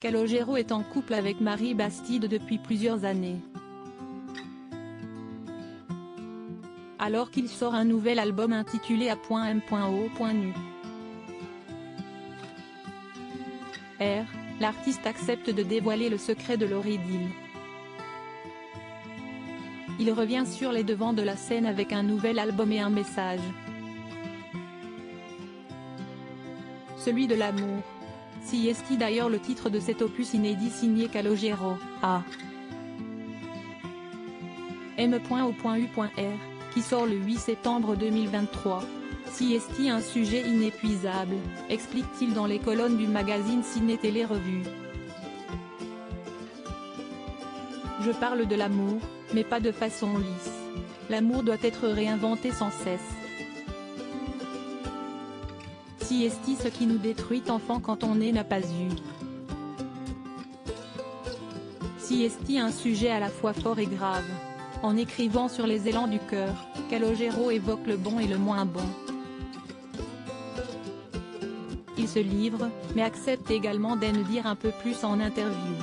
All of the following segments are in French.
Calogero est en couple avec Marie Bastide depuis plusieurs années. Alors qu'il sort un nouvel album intitulé A.M.O.Nu. L'artiste accepte de dévoiler le secret de leur idylle. Il revient sur les devants de la scène avec un nouvel album et un message. Celui de l'amour. Si est d'ailleurs le titre de cet opus inédit signé Calogero, A.M.O.U.R, qui sort le 8 septembre 2023. Si est un sujet inépuisable, explique-t-il dans les colonnes du magazine Ciné Télé Revue. Je parle de l'amour, mais pas de façon lisse. L'amour doit être réinventé sans cesse. Si est ce qui nous détruit enfant quand on n'a pas eu. Si est un sujet à la fois fort et grave. En écrivant sur les élans du cœur, Calogero évoque le bon et le moins bon. Il se livre, mais accepte également d'en dire un peu plus en interview.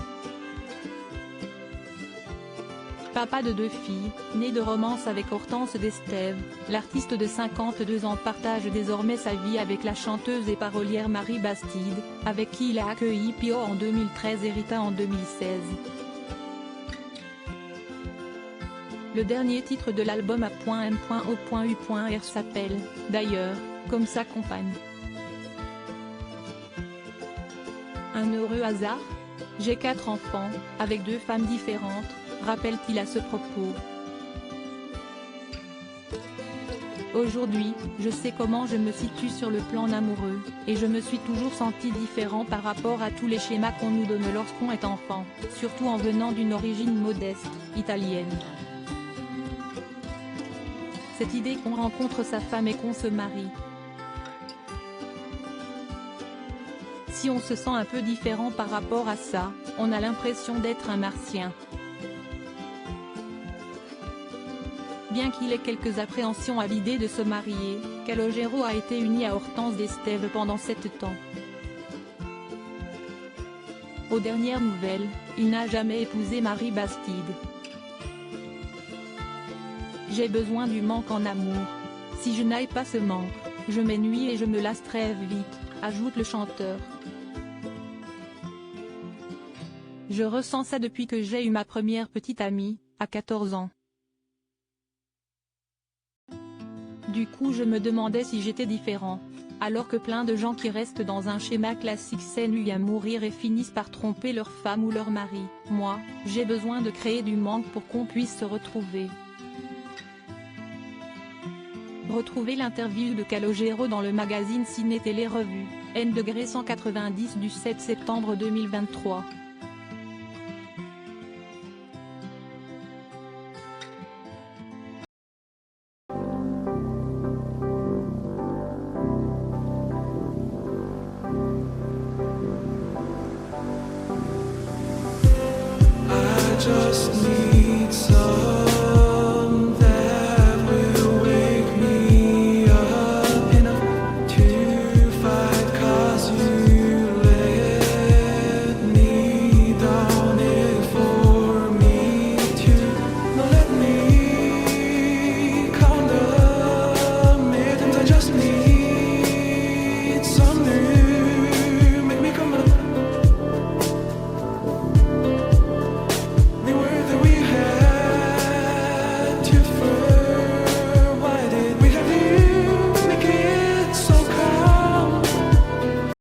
Papa de 2 filles, né de romance avec Hortense d'Estève, l'artiste de 52 ans partage désormais sa vie avec la chanteuse et parolière Marie Bastide, avec qui il a accueilli Pio en 2013 et Rita en 2016. Le dernier titre de l'album A.M.O.U.R s'appelle, d'ailleurs, comme sa compagne. Un heureux hasard ? J'ai 4 enfants, avec 2 femmes différentes, rappelle-t-il à ce propos. Aujourd'hui, je sais comment je me situe sur le plan amoureux, et je me suis toujours senti différent par rapport à tous les schémas qu'on nous donne lorsqu'on est enfant, surtout en venant d'une origine modeste, italienne. Cette idée qu'on rencontre sa femme et qu'on se marie. Si on se sent un peu différent par rapport à ça, on a l'impression d'être un martien. Bien qu'il ait quelques appréhensions à l'idée de se marier, Calogero a été uni à Hortense d'Estève pendant 7 ans. Aux dernières nouvelles, il n'a jamais épousé Marie Bastide. J'ai besoin du manque en amour. Si je n'aille pas ce manque, je m'ennuie et je me lasse très vite, ajoute le chanteur. Je ressens ça depuis que j'ai eu ma première petite amie, à 14 ans. Du coup je me demandais si j'étais différent. Alors que plein de gens qui restent dans un schéma classique s'ennuient à mourir et finissent par tromper leur femme ou leur mari, moi, j'ai besoin de créer du manque pour qu'on puisse se retrouver. Retrouvez l'interview de Calogero dans le magazine Ciné Télé Revue, N°190 du 7 septembre 2023.